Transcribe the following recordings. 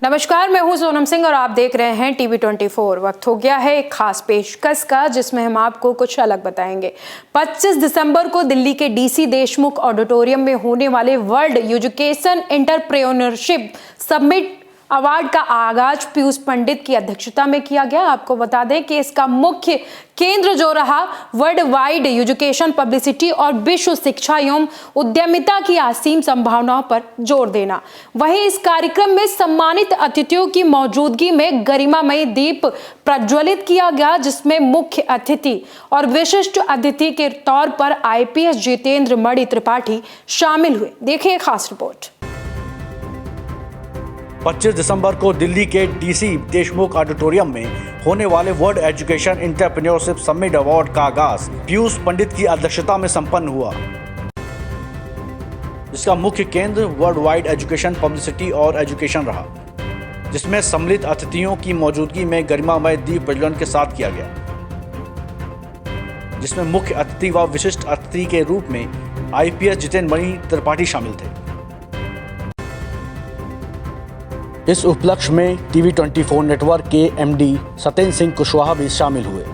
नमस्कार, मैं हूं सोनम सिंह और आप देख रहे हैं टीवी 24। वक्त हो गया है एक खास पेशकश का, जिसमें हम आपको कुछ अलग बताएंगे। 25 दिसंबर को दिल्ली के डीसी देशमुख ऑडिटोरियम में होने वाले world education entrepreneurship summit award का आगाज पीयूष पंडित की अध्यक्षता में किया गया। आपको बता दें कि इसका मुख्य केंद्र जो रहा वर्ल्ड वाइड एजुकेशन पब्लिसिटी और विश्व शिक्षा एवं उद्यमिता की असीम संभावनाओं पर जोर देना। वहीं इस कार्यक्रम में सम्मानित अतिथियों की मौजूदगी में गरिमामय दीप प्रज्वलित किया गया, जिसमें मुख्य अतिथि और विशिष्ट अतिथि के तौर पर IPS जितेंद्र मणि त्रिपाठी शामिल हुए। देखिए खास रिपोर्ट। 25 दिसंबर को दिल्ली के डीसी देशमुख ऑडिटोरियम में होने वाले world education entrepreneurship summit award का आगाज पीयूष पंडित की अध्यक्षता में संपन्न हुआ, जिसका मुख्य केंद्र वर्ल्ड वाइड एजुकेशन पब्लिसिटी और एजुकेशन रहा, जिसमें सम्मिलित अतिथियों की मौजूदगी में गरिमामय दीप प्रज्वलन के साथ किया गया, जिसमें मुख्य अतिथि व विशिष्ट अतिथि के रूप में IPS जितेंद्र मणि त्रिपाठी शामिल थे। इस उपलक्ष्य में टीवी 24 नेटवर्क के MD सत्येंद्र सिंह कुशवाहा भी शामिल हुए।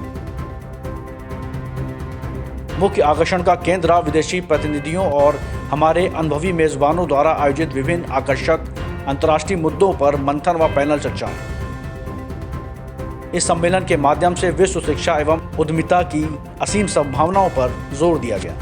मुख्य आकर्षण का केंद्र रहा विदेशी प्रतिनिधियों और हमारे अनुभवी मेजबानों द्वारा आयोजित विभिन्न आकर्षक अंतर्राष्ट्रीय मुद्दों पर मंथन व पैनल चर्चाएं। इस सम्मेलन के माध्यम से विश्व शिक्षा एवं उद्यमिता की असीम संभावनाओं पर जोर दिया गया।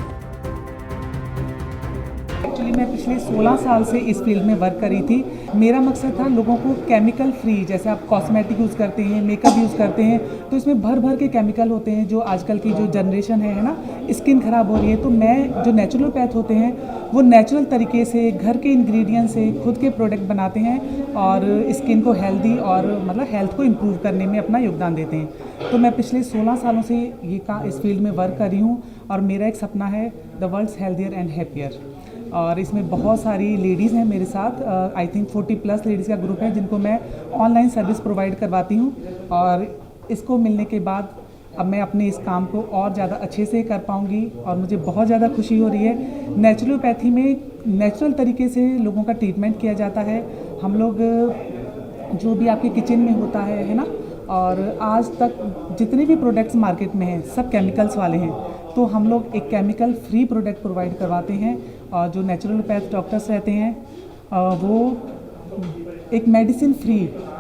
मैं पिछले 16 साल से इस फील्ड में वर्क करी थी। मेरा मकसद था लोगों को केमिकल फ्री, जैसे आप कॉस्मेटिक यूज़ करते हैं, मेकअप यूज़ करते हैं, तो इसमें भर भर के केमिकल होते हैं। जो आजकल की जो जनरेशन है ना, स्किन ख़राब हो रही है, तो मैं जो नेचुरोपैथ होते हैं वो नेचुरल तरीके से घर के इंग्रेडिएंट से खुद के प्रोडक्ट बनाते हैं और स्किन को हेल्दी और मतलब हेल्थ को इम्प्रूव करने में अपना योगदान देते हैं। तो मैं पिछले 16 सालों से इस फील्ड में वर्क कर रही हूँ और मेरा एक सपना है the world's healthier and happier. और इसमें बहुत सारी लेडीज़ हैं मेरे साथ। आई थिंक 40+ लेडीज़ का ग्रुप है जिनको मैं ऑनलाइन सर्विस प्रोवाइड करवाती हूँ। और इसको मिलने के बाद अब मैं अपने इस काम को और ज़्यादा अच्छे से कर पाऊँगी और मुझे बहुत ज़्यादा खुशी हो रही है। नेचुरोपैथी में नेचुरल तरीके से लोगों का ट्रीटमेंट किया जाता है। हम लोग जो भी आपके किचन में होता है ना, और आज तक जितने भी प्रोडक्ट्स मार्केट में हैं सब केमिकल्स वाले हैं, तो हम लोग एक केमिकल फ्री प्रोडक्ट प्रोवाइड करवाते हैं। और जो नेचुरोपैथ डॉक्टर्स रहते हैं वो एक मेडिसिन फ्री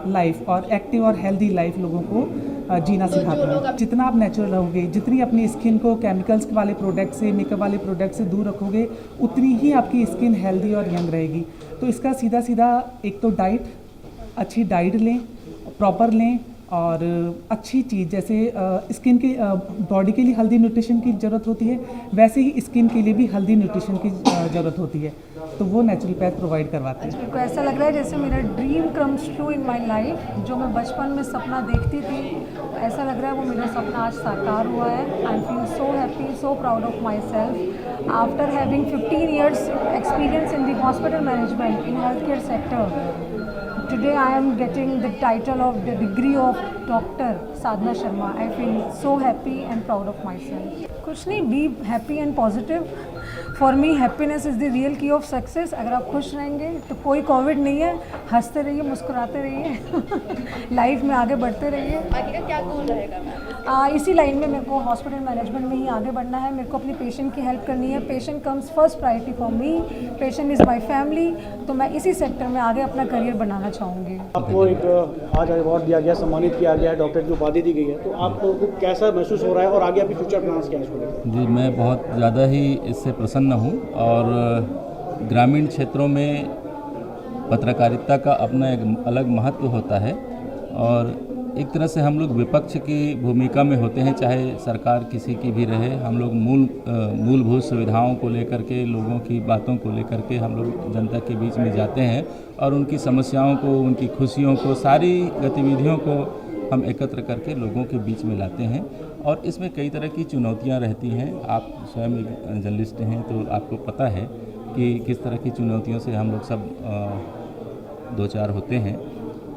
लाइफ और एक्टिव और हेल्दी लाइफ लोगों को जीना सिखाते हैं। जितना आप नेचुरल रहोगे, जितनी अपनी स्किन को केमिकल्स वाले प्रोडक्ट से, मेकअप वाले प्रोडक्ट से दूर रखोगे, उतनी ही आपकी स्किन हेल्दी और यंग रहेगी। तो इसका सीधा सीधा एक तो डाइट, अच्छी डाइट लें, प्रॉपर लें, और अच्छी चीज़ जैसे स्किन के बॉडी के लिए हेल्दी न्यूट्रिशन की ज़रूरत होती है, वैसे ही स्किन के लिए भी हेल्दी न्यूट्रिशन की ज़रूरत होती है, तो वो नेचुरोपैथ प्रोवाइड करवाते हैं। मेरे को ऐसा लग रहा है जैसे मेरा dream comes true in my life. जो मैं बचपन में सपना देखती थी, ऐसा लग रहा है वो मेरा सपना आज साकार हुआ है। I feel so happy, so proud of my self. After having 15 years experience in the hospital management in health care sector, today I am getting the title of the degree of Dr. Sadhna Sharma. I feel so happy and proud of myself. कुछ नहीं, be happy and positive. For me, happiness is the real key of success. अगर आप खुश रहेंगे तो कोई Covid नहीं है। हंसते रहिए, मुस्कुराते रहिए, लाइफ में आगे बढ़ते रहिए। आगे का क्या गोल रहेगा मैम? इसी लाइन में मेरे को हॉस्पिटल मैनेजमेंट में ही आगे बढ़ना है। मेरे को अपने पेशेंट की हेल्प करनी है। Patient comes first priority for me, patient is my family. तो मैं इसी सेक्टर में आगे अपना करियर बनाना चाहूँगी। आपको एक आज अवार्ड दिया गया, सम्मानित किया गया है, डॉक्टर की उपाधि दी गई है, तो आपको कैसा महसूस हो रहा है और आगे आपकी फ्यूचर प्लान्स क्या है इसको लेकर? जी, मैं बहुत ज़्यादा ही इससे प्रसन्न हूँ। और ग्रामीण क्षेत्रों में पत्रकारिता का अपना एक अलग महत्व होता है और एक तरह से हम लोग विपक्ष की भूमिका में होते हैं, चाहे सरकार किसी की भी रहे। हम लोग मूलभूत सुविधाओं को लेकर के, लोगों की बातों को लेकर के हम लोग जनता के बीच में जाते हैं और उनकी समस्याओं को, उनकी खुशियों को, सारी गतिविधियों को हम एकत्र करके लोगों के बीच में लाते हैं। और इसमें कई तरह की चुनौतियां रहती हैं। आप स्वयं एक जर्नलिस्ट हैं तो आपको पता है कि किस तरह की चुनौतियों से हम लोग सब दो चार होते हैं।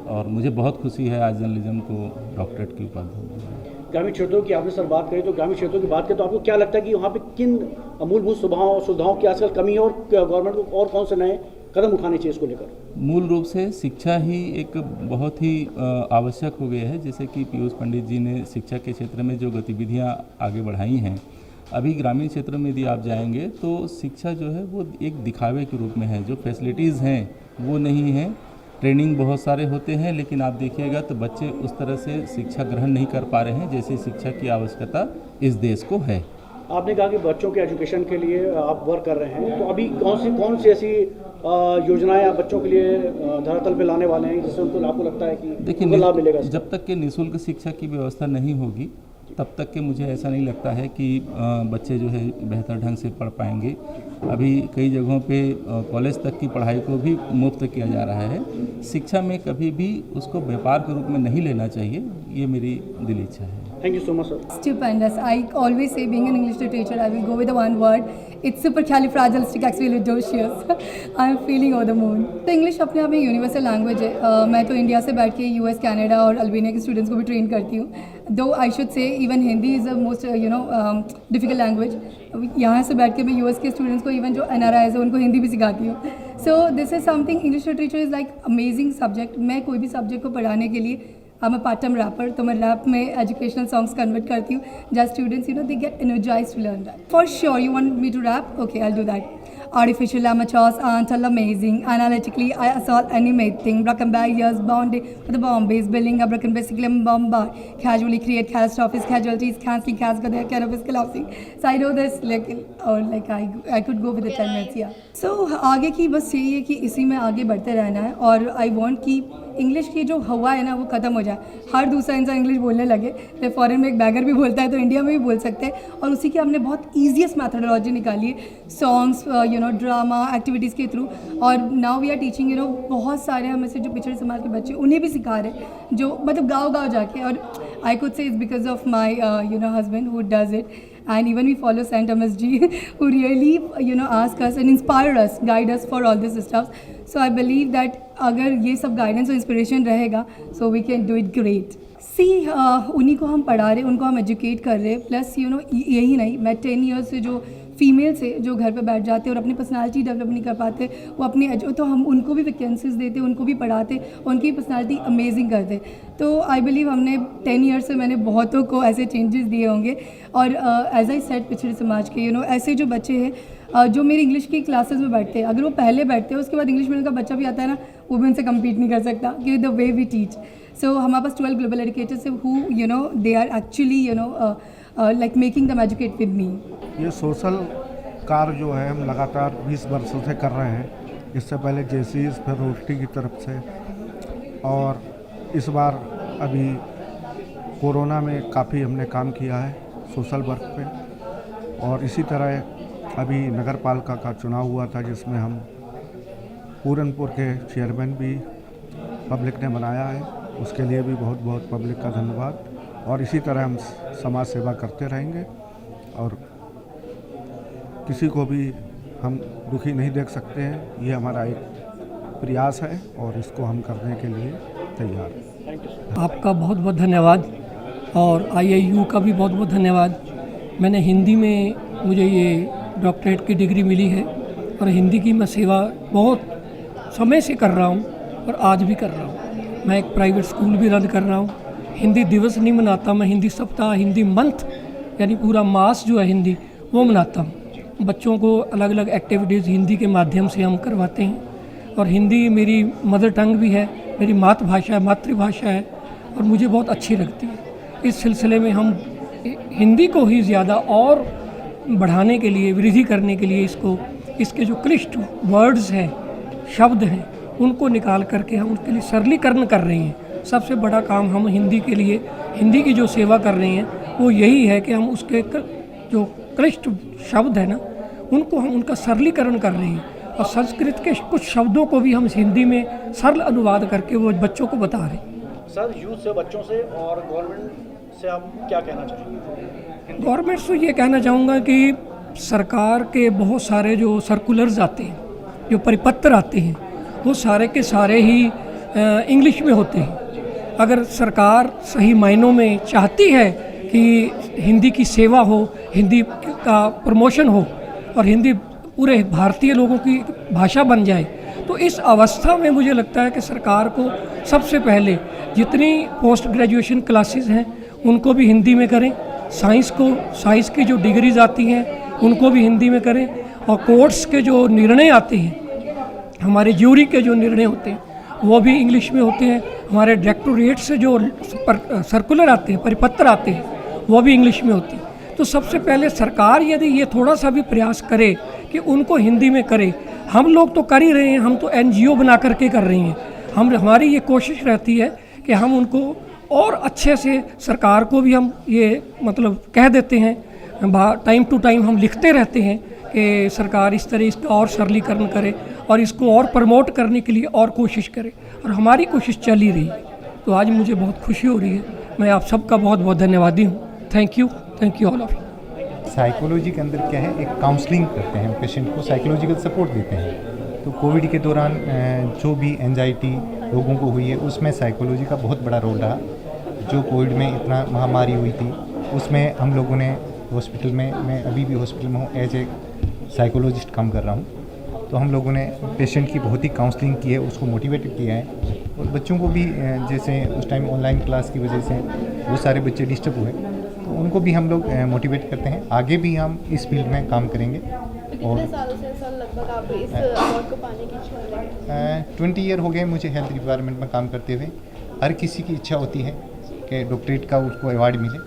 और मुझे बहुत खुशी है आज जर्नलिज्म को डॉक्टरेट की उपाधि। ग्रामीण क्षेत्रों की आपने सर बात करी, तो ग्रामीण क्षेत्रों की बात करें तो आपको क्या लगता है कि वहाँ पे किन मूलभूत सुविधाओं की आजकल कमी है और गवर्नमेंट को और कौन से नए कदम उठाने चाहिए इसको लेकर? मूल रूप से शिक्षा ही एक बहुत ही आवश्यक हो गया है। जैसे कि पीयूष पंडित जी ने शिक्षा के क्षेत्र में जो गतिविधियां आगे बढ़ाई हैं, अभी ग्रामीण क्षेत्रों में यदि आप जाएंगे तो शिक्षा जो है वो एक दिखावे के रूप में है। जो फैसिलिटीज़ हैं वो नहीं हैं, ट्रेनिंग बहुत सारे होते हैं, लेकिन आप देखिएगा तो बच्चे उस तरह से शिक्षा ग्रहण नहीं कर पा रहे हैं जैसे शिक्षा की आवश्यकता इस देश को है। आपने कहा कि बच्चों के एजुकेशन के लिए आप वर्क कर रहे हैं, तो अभी कौन सी ऐसी योजनाएं आप बच्चों के लिए धरातल पे लाने वाले हैं जिससे उनको आपको लगता है कि देखिए, लाभ मिलेगा? जब तक कि निःशुल्क शिक्षा की व्यवस्था नहीं होगी तब तक के मुझे ऐसा नहीं लगता है कि बच्चे जो है बेहतर ढंग से पढ़ पाएंगे। अभी कई जगहों पे कॉलेज तक की पढ़ाई को भी मुफ्त किया जा रहा है। शिक्षा में कभी भी उसको व्यापार के रूप में नहीं लेना चाहिए, ये मेरी दिली इच्छा है। Thank you so much, sir. Stupendous. I always say, being an English literature, I will go with the one word. It's supercalifragilisticexpialidocious. I'm feeling over the moon. तो इंग्लिश अपने आप में यूनिवर्सल लैंग्वेज है। मैं तो इंडिया से बैठ के यूएस, कनाडा और अल्बानिया के स्टूडेंट्स को भी ट्रेन करती हूँ। दो I should say even Hindi is the most difficult language. यहाँ से बैठ के मैं यूएस के स्टूडेंट्स को, इवन जो NRIs है, उनको हिंदी भी सिखाती हूँ। So this is something, English literature is like amazing subject. मैं कोई भी सब्जेक्ट को पढ़ाने के लिए, I'm a part-time rapper, तो मैं रैप में एजुकेशनल सॉन्ग्स कन्वर्ट करती हूँ, just students they get energised to learn that. For sure you want me to rap? Okay, I will do that. Artificial amateurs aren't all amazing. Analytically, I assault anything. Broken barriers, bounded with the Bombays, building a broken basically bombard. Casually create catastrophes, casualties, cancelling cats, got their cannabis collapsing. So I know this, like I could go with the 10 minutes, yeah. So आगे की बस यही है कि इसी में आगे बढ़ते रहना है, और आई वॉन्ट कि इंग्लिश की जो हवा है ना वो ख़त्म हो जाए। हर दूसरा इंसान इंग्लिश बोलने लगे। जब फॉरेन में एक बैगर भी बोलता है तो इंडिया में भी बोल सकते हैं, और उसी की हमने बहुत ईजीएस्ट मैथडोलॉजी निकाली है, सॉन्ग्स, ड्रामा, एक्टिविटीज़ के थ्रू। और नाउ वी आर टीचिंग बहुत सारे हमें से जो पिछड़े समाज के बच्चे, उन्हें भी सिखा रहे हैं, जो मतलब गाँव जाके। और I could say it's because of my husband who does it, and even we follow Saint Thomas G who really ask us and inspire us, guide us for all this stuff. So I believe that अगर ये सब guidance और inspiration रहेगा, so we can do it great. See, उन्हीं को हम पढ़ा रहे, उनको हम एजुकेट कर रहे, प्लस यही नहीं, मैं 10 ईयर्स से जो फीमेल से जो घर पे बैठ जाते और अपनी पर्सनालिटी डेवलप नहीं कर पाते, वो अपनी तो हम उनको भी वैकेंसीज देते, उनको भी पढ़ाते, उनकी पर्सनालिटी अमेजिंग करते। तो आई बिलीव हमने 10 ईयर्स से मैंने बहुतों को ऐसे चेंजेस दिए होंगे। और एज आई सेड, पिछड़े समाज के ऐसे जो बच्चे हैं जो मेरी इंग्लिश की क्लासेस में बैठते हैं, अगर वो पहले बैठते हैं, उसके बाद इंग्लिश मीडियम का बच्चा भी आता है ना, वो भी उनसे कम्पीट नहीं कर सकता, क्योंकि the way we teach. So हमारे पास 12 ग्लोबल एजुकेटर्स हैं who they are actually like making them educate with me. ये सोशल कार्य जो है हम लगातार 20 वर्षों से कर रहे हैं। इससे पहले जेसीज, फिर रोटरी की तरफ से, और इस बार अभी कोरोना में काफ़ी हमने काम किया है सोशल वर्क पे। और इसी तरह अभी नगर पालिका का चुनाव हुआ था, जिसमें हम पूरनपुर के चेयरमैन भी पब्लिक ने बनाया है, उसके लिए भी बहुत बहुत पब्लिक का धन्यवाद। और इसी तरह हम समाज सेवा करते रहेंगे, और किसी को भी हम दुखी नहीं देख सकते हैं। ये हमारा एक प्रयास है और इसको हम करने के लिए तैयार हैं। आपका बहुत बहुत धन्यवाद, और IIU का भी बहुत बहुत धन्यवाद। मैंने हिंदी में, मुझे ये डॉक्टरेट की डिग्री मिली है, और हिंदी की मैं सेवा बहुत समय से कर रहा हूँ और आज भी कर रहा हूँ। मैं एक प्राइवेट स्कूल भी रन कर रहा हूँ। हिंदी दिवस नहीं मनाता मैं, हिंदी सप्ताह, हिंदी मंथ, यानी पूरा मास जो है हिंदी, वो मनाता हूँ। बच्चों को अलग अलग एक्टिविटीज़ हिंदी के माध्यम से हम करवाते हैं, और हिंदी मेरी मदर टंग भी है, मेरी मातृभाषा है, मातृभाषा है, और मुझे बहुत अच्छी लगती है। इस सिलसिले में हम हिंदी को ही ज़्यादा और बढ़ाने के लिए, वृद्धि करने के लिए, इसके जो क्लिष्ट वर्ड्स हैं, शब्द हैं, उनको निकाल करके हम उसके लिए सरलीकरण कर रहे हैं। सबसे बड़ा काम हम हिंदी के लिए, हिंदी की जो सेवा कर रहे हैं, वो यही है कि हम उसके जो क्लिष्ट शब्द है ना, उनको हम उनका सरलीकरण कर रहे हैं, और संस्कृत के कुछ शब्दों को भी हम हिंदी में सरल अनुवाद करके वो बच्चों को बता रहे हैं। सर, यूथ से, बच्चों से और गवर्नमेंट से आप क्या कहना चाहेंगे? गवर्नमेंट से ये कहना चाहूँगा कि सरकार के बहुत सारे जो सर्कुलर्स आते हैं, जो परिपत्र आते हैं, वो सारे के सारे ही इंग्लिश में होते हैं। अगर सरकार सही मायनों में चाहती है कि हिंदी की सेवा हो, हिंदी का प्रमोशन हो, और हिंदी पूरे भारतीय लोगों की भाषा बन जाए, तो इस अवस्था में मुझे लगता है कि सरकार को सबसे पहले जितनी पोस्ट ग्रेजुएशन क्लासेस हैं उनको भी हिंदी में करें, साइंस की जो डिग्रीज आती हैं उनको भी हिंदी में करें, और कोर्ट्स के जो निर्णय आते हैं, हमारे ज्यूरी के जो निर्णय होते हैं वो भी इंग्लिश में होते हैं, हमारे डायरेक्टोरेट से जो सर्कुलर आते हैं, परिपत्र आते हैं, वो भी इंग्लिश में होते हैं। तो सबसे पहले सरकार यदि ये थोड़ा सा भी प्रयास करे कि उनको हिंदी में करे, हम लोग तो कर ही रहे हैं, हम तो NGO बना करके कर रही हैं, हमारी ये कोशिश रहती है कि हम उनको और अच्छे से, सरकार को भी हम ये मतलब कह देते हैं, टाइम टू टाइम हम लिखते रहते हैं कि सरकार इस तरह इसका और सरलीकरण करे और इसको और प्रमोट करने के लिए और कोशिश करे, और हमारी कोशिश चल ही रही है। तो आज मुझे बहुत खुशी हो रही है, मैं आप सबका बहुत बहुत धन्यवादी हूँ। Thank you all of you. Psychology के अंदर क्या है, एक काउंसलिंग करते हैं, पेशेंट को साइकोलॉजिकल सपोर्ट देते हैं। तो कोविड के दौरान जो भी एंजाइटी लोगों को हुई है उसमें साइकोलॉजी का बहुत बड़ा रोल रहा। जो कोविड में इतना महामारी हुई थी उसमें हम लोगों ने हॉस्पिटल में, मैं अभी भी हॉस्पिटल में हूँ, एज ए साइकोलॉजिस्ट काम कर रहा हूँ, तो हम लोगों ने पेशेंट की बहुत ही काउंसलिंग की है, उसको मोटिवेटेड किया है। और बच्चों को भी जैसे उस टाइम ऑनलाइन क्लास की वजह से बहुत सारे बच्चे डिस्टर्ब हुए, तो उनको भी हम लोग मोटिवेट करते हैं। आगे भी हम इस फील्ड में काम करेंगे। और सालों से सर लगभग आप इस अवार्ड को पाने की इच्छा है? 20 ईयर हो गए मुझे हेल्थ डिपार्टमेंट में काम करते हुए। हर किसी की इच्छा होती है कि डॉक्टरेट का उसको अवार्ड मिले,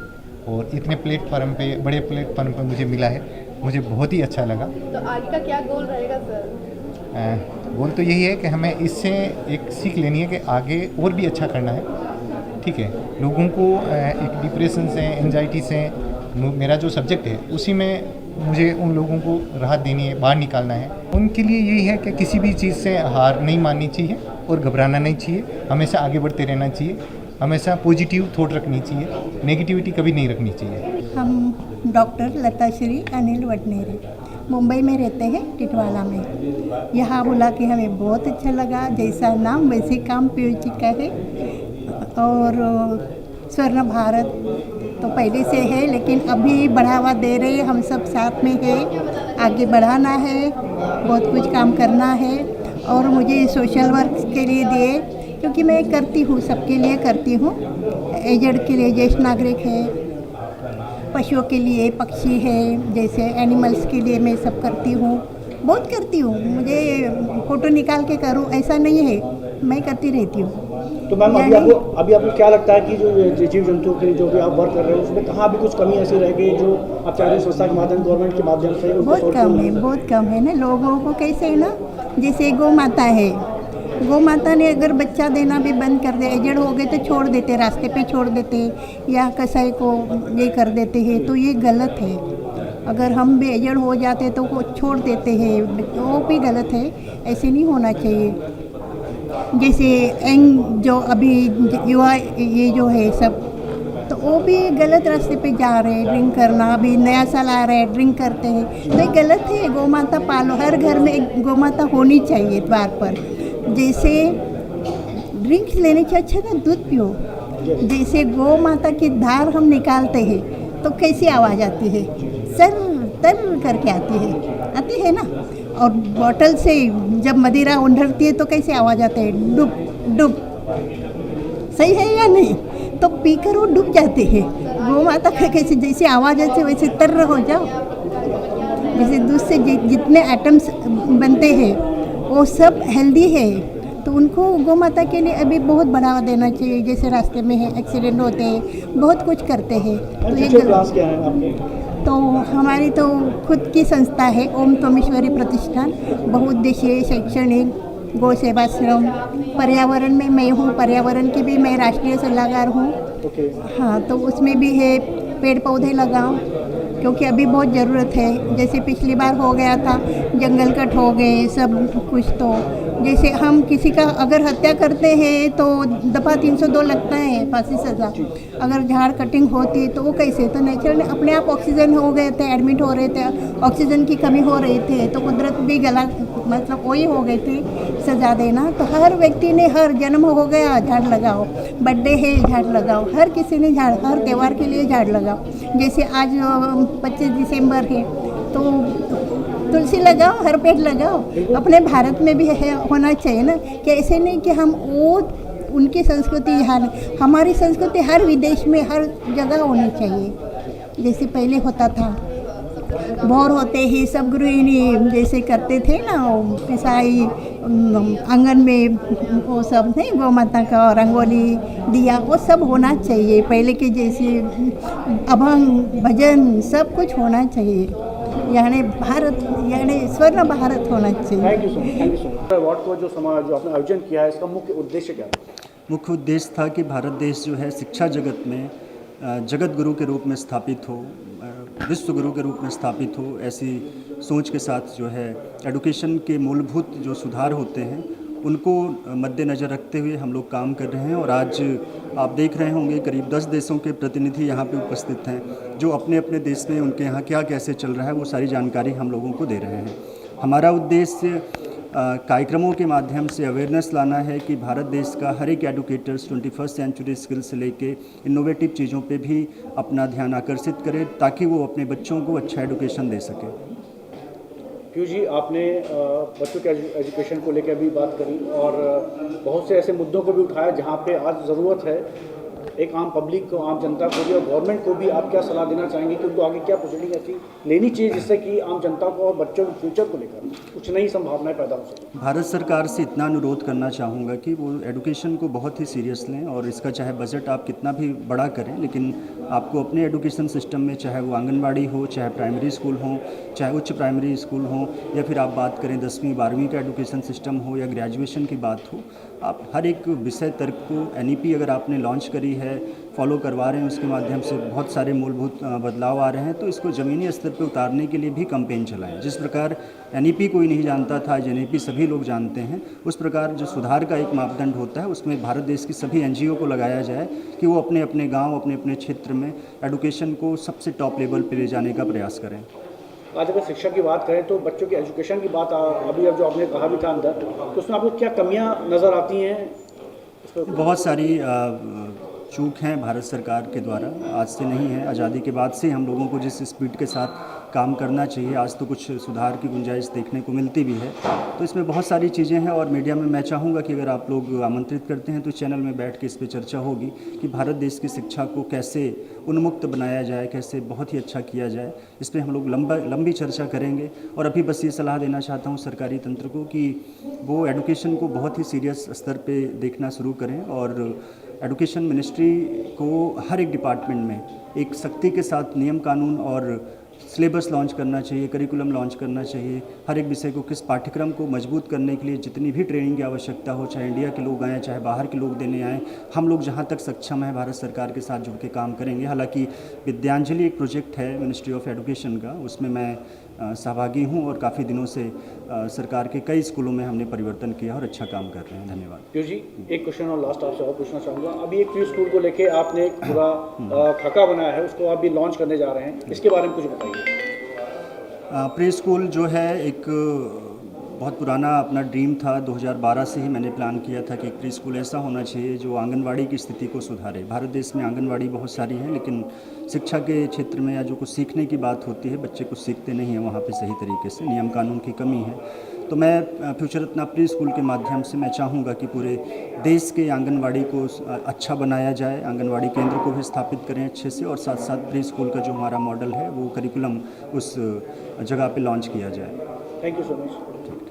और इतने प्लेटफार्म पे, बड़े प्लेटफार्म पे मुझे मिला है, मुझे बहुत ही अच्छा लगा। तो आगे का क्या गोल रहेगा सर? गोल तो यही है कि हमें इससे एक सीख लेनी है कि आगे और भी अच्छा करना है। ठीक है, लोगों को एक डिप्रेशन से, एंजाइटी से, मेरा जो सब्जेक्ट है उसी में मुझे उन लोगों को राहत देनी है, बाहर निकालना है। उनके लिए यही है कि किसी भी चीज़ से हार नहीं माननी चाहिए और घबराना नहीं चाहिए, हमेशा आगे बढ़ते रहना चाहिए, हमेशा पॉजिटिव थॉट रखनी चाहिए, नेगेटिविटी कभी नहीं रखनी चाहिए। हम डॉक्टर लता श्री अनिल वटनेरे मुंबई में रहते हैं, टिटवाला में। यहाँ बुला के हमें बहुत अच्छा लगा, जैसा नाम वैसे काम पीयूष जी का है। और स्वर्ण भारत तो पहले से है, लेकिन अभी बढ़ावा दे रहे हैं, हम सब साथ में है, आगे बढ़ाना है, बहुत कुछ काम करना है। और मुझे सोशल वर्क के लिए दिए, क्योंकि मैं करती हूँ, सबके लिए करती हूँ, एजेड के लिए, ज्येष्ठ नागरिक है, पशुओं के लिए, पक्षी है, जैसे एनिमल्स के लिए मैं सब करती हूँ, बहुत करती हूँ। मुझे फ़ोटो निकाल के करूँ ऐसा नहीं है, मैं करती रहती हूँ। तो मैम अभी आपको क्या लगता है कि जो जीव जंतुओं के लिए जो भी आप वर्क कर रहे हो उसमें कहाँ भी कुछ कमी ऐसी रह गई जो आप चाह रहे हैं संस्था के माध्यम, गवर्नमेंट के माध्यम से? बहुत कम है ना। लोगों को कैसे है ना, जैसे गौ माता है, गौ माता ने अगर बच्चा देना भी बंद कर दे, एजेड हो गए तो छोड़ देते, रास्ते पे छोड़ देते, या कसाई को ये कर देते हैं, तो ये गलत है। अगर हम भी एजेड हो जाते तो वो छोड़ देते हैं, वो भी गलत है, ऐसे नहीं होना चाहिए। जैसे यंग जो अभी युवा ये जो है सब, तो वो भी गलत रास्ते पे जा रहे हैं, ड्रिंक करना, अभी नया साल आ रहा है, ड्रिंक करते हैं, तो ये गलत है। गौ माता पालो, हर घर में एक गौ माता होनी चाहिए द्वार पर। जैसे ड्रिंक्स लेने से अच्छा ना दूध पियो। जैसे गौ माता की धार हम निकालते हैं तो कैसी आवाज़ आती है, सर तर करके आती है ना। और बॉटल से जब मदिरा उंडरती है तो कैसे आवाज़ आती है, डुब डुब, सही है या नहीं? तो पीकर वो डूब जाते हैं। गौ माता का कैसे जैसे आवाज़ आती है वैसे तर हो जाओ। जैसे दूध से जितने एटम्स बनते हैं वो सब हेल्दी है, तो उनको गौ माता के लिए अभी बहुत बढ़ावा देना चाहिए। जैसे रास्ते में है, एक्सीडेंट होते हैं, बहुत कुछ करते हैं। तो ये क्या है आपके? तो हमारी तो खुद की संस्था है, ओम तोमेश्वरी प्रतिष्ठान, बहुउद्देशीय शैक्षणिक गौ सेवाश्रम। पर्यावरण में मैं हूँ, पर्यावरण की भी मैं राष्ट्रीय सलाहकार हूँ। हाँ, तो उसमें भी है पेड़ पौधे लगाओ, क्योंकि अभी बहुत ज़रूरत है। जैसे पिछली बार हो गया था, जंगल कट हो गए सब कुछ। तो जैसे हम किसी का अगर हत्या करते हैं तो दफ़ा 302 लगता है, फांसी सज़ा। अगर झाड़ कटिंग होती तो वो कैसे, तो नेचर अपने आप ऑक्सीजन हो गए थे, एडमिट हो रहे थे, ऑक्सीजन की कमी हो रही थी, तो कुदरत भी गला मतलब वही हो गए थे, सज़ा देना। तो हर व्यक्ति ने, हर जन्म हो गया झाड़ लगाओ, बर्थडे है झाड़ लगाओ, हर किसी ने झाड़, हर त्यौहार के लिए झाड़ लगाओ। जैसे आज 25 दिसंबर है, तो तुलसी लगाओ, हर पेड़ लगाओ। अपने भारत में भी है होना चाहिए ना, कि ऐसे नहीं कि हम वो उनकी संस्कृति यहाँ, हमारी संस्कृति हर विदेश में हर जगह होनी चाहिए। जैसे पहले होता था, भोर होते ही सब गृहिणी जैसे करते थे ना, ईसाई आंगन में वो सब नहीं, गौ माता का रंगोली दिया, वो सब होना चाहिए पहले के जैसे। अभंग भजन सब कुछ होना चाहिए, यानी भारत यानी स्वर्ण भारत होना चाहिए। Thank you so much, thank you so much. Award को जो आपने आयोजन किया है, इसका मुख्य उद्देश्य क्या है? मुख्य उद्देश्य था कि भारत देश जो है शिक्षा जगत में जगत गुरु के रूप में स्थापित हो, विश्व गुरु के रूप में स्थापित हो। ऐसी सोच के साथ जो है एडुकेशन के मूलभूत जो सुधार होते हैं उनको मद्देनज़र रखते हुए हम लोग काम कर रहे हैं। और आज आप देख रहे होंगे करीब 10 देशों के प्रतिनिधि यहाँ पे उपस्थित हैं, जो अपने अपने देश में उनके यहाँ क्या कैसे चल रहा है वो सारी जानकारी हम लोगों को दे रहे हैं। हमारा उद्देश्य कार्यक्रमों के माध्यम से अवेयरनेस लाना है कि भारत देश का हर एक एडुकेटर्स 21st सेंचुरी स्किल्स से लेके इनोवेटिव चीज़ों पे भी अपना ध्यान आकर्षित करें, ताकि वो अपने बच्चों को अच्छा एडुकेशन दे सकें। पीयूष जी, आपने बच्चों के एजुकेशन को लेकर भी बात करी और बहुत से ऐसे मुद्दों को भी उठाया जहाँ पे आज ज़रूरत है एक आम पब्लिक को, आम जनता को भी और गवर्नमेंट को भी। आप क्या सलाह देना चाहेंगे कि उनको आगे क्या प्रोसीडिंग ऐसी लेनी चाहिए जिससे कि आम जनता को और बच्चों के फ्यूचर को लेकर कुछ नई संभावनाएं पैदा हो सके? भारत सरकार से इतना अनुरोध करना चाहूँगा कि वो एडुकेशन को बहुत ही सीरियस लें, और इसका चाहे बजट आप कितना भी बड़ा करें, लेकिन आपको अपने एडुकेशन सिस्टम में, चाहे वो आंगनबाड़ी हो, चाहे प्राइमरी स्कूल हो, चाहे उच्च प्राइमरी स्कूल हो, या फिर आप बात करें 10वीं 12वीं का एडुकेशन सिस्टम हो या ग्रेजुएशन की बात हो, आप हर एक विषय तर्क को NEP अगर आपने लॉन्च करी है, फॉलो करवा रहे हैं, उसके माध्यम से बहुत सारे मूलभूत बदलाव आ रहे हैं, तो इसको ज़मीनी स्तर पर उतारने के लिए भी कैंपेन चलाएं। जिस प्रकार NEP कोई नहीं जानता था, आज NEP सभी लोग जानते हैं, उस प्रकार जो सुधार का एक मापदंड होता है उसमें भारत देश की सभी NGO को लगाया जाए कि वो अपने अपने गाँव, अपने अपने क्षेत्र में एडुकेशन को सबसे टॉप लेवल पर ले जाने का प्रयास करें। आज अगर शिक्षा की बात करें तो बच्चों के एजुकेशन की बात अभी अब जो आपने कहा भी था अंदर, तो उसमें आपको क्या कमियां नज़र आती हैं? बहुत सारी चूक हैं भारत सरकार के द्वारा, आज से नहीं है, आज़ादी के बाद से हम लोगों को जिस स्पीड के साथ काम करना चाहिए, आज तो कुछ सुधार की गुंजाइश देखने को मिलती भी है। तो इसमें बहुत सारी चीज़ें हैं और मीडिया में मैं चाहूँगा कि अगर आप लोग आमंत्रित करते हैं तो चैनल में बैठ के इस पर चर्चा होगी कि भारत देश की शिक्षा को कैसे उन्मुक्त बनाया जाए, कैसे बहुत ही अच्छा किया जाए। इस पर हम लोग लंबी चर्चा करेंगे। और अभी बस ये सलाह देना चाहता हूँ सरकारी तंत्र को कि वो एडुकेशन को बहुत ही सीरियस स्तर पे देखना शुरू करें, और एडुकेशन मिनिस्ट्री को हर एक डिपार्टमेंट में एक सख्ती के साथ नियम कानून और सिलेबस लॉन्च करना चाहिए, करिकुलम लॉन्च करना चाहिए। हर एक विषय को, किस पाठ्यक्रम को मजबूत करने के लिए जितनी भी ट्रेनिंग की आवश्यकता हो, चाहे इंडिया के लोग आएँ, चाहे बाहर के लोग देने आएँ, हम लोग जहाँ तक सक्षम है भारत सरकार के साथ जुड़ के काम करेंगे। हालांकि विद्यांजलि एक प्रोजेक्ट है मिनिस्ट्री ऑफ एडुकेशन का, उसमें मैं सहभागी हूँ और काफ़ी दिनों से सरकार के कई स्कूलों में हमने परिवर्तन किया और अच्छा काम कर रहे हैं। धन्यवाद। पीयूष जी, एक क्वेश्चन और लास्ट आपसे और पूछना चाहूँगा। अभी एक प्री स्कूल को लेके आपने एक पूरा खाका बनाया है, उसको आप भी लॉन्च करने जा रहे हैं, इसके बारे में कुछ बताइए। प्री स्कूल जो है एक बहुत पुराना अपना ड्रीम था। 2012 से ही मैंने प्लान किया था कि एक प्री स्कूल ऐसा होना चाहिए जो आंगनवाड़ी की स्थिति को सुधारे। भारत देश में आंगनवाड़ी बहुत सारी हैं, लेकिन शिक्षा के क्षेत्र में या जो कुछ सीखने की बात होती है, बच्चे कुछ सीखते नहीं हैं वहाँ पे सही तरीके से, नियम कानून की कमी है। तो मैं फ्यूचर रत्ना प्री स्कूल के माध्यम से मैं चाहूँगा कि पूरे देश के आंगनवाड़ी को अच्छा बनाया जाए, आंगनवाड़ी केंद्र को भी स्थापित करें अच्छे से, और साथ साथ प्री स्कूल का जो हमारा मॉडल है वो करिकुलम उस जगह पे लॉन्च किया जाए। Thank you so much.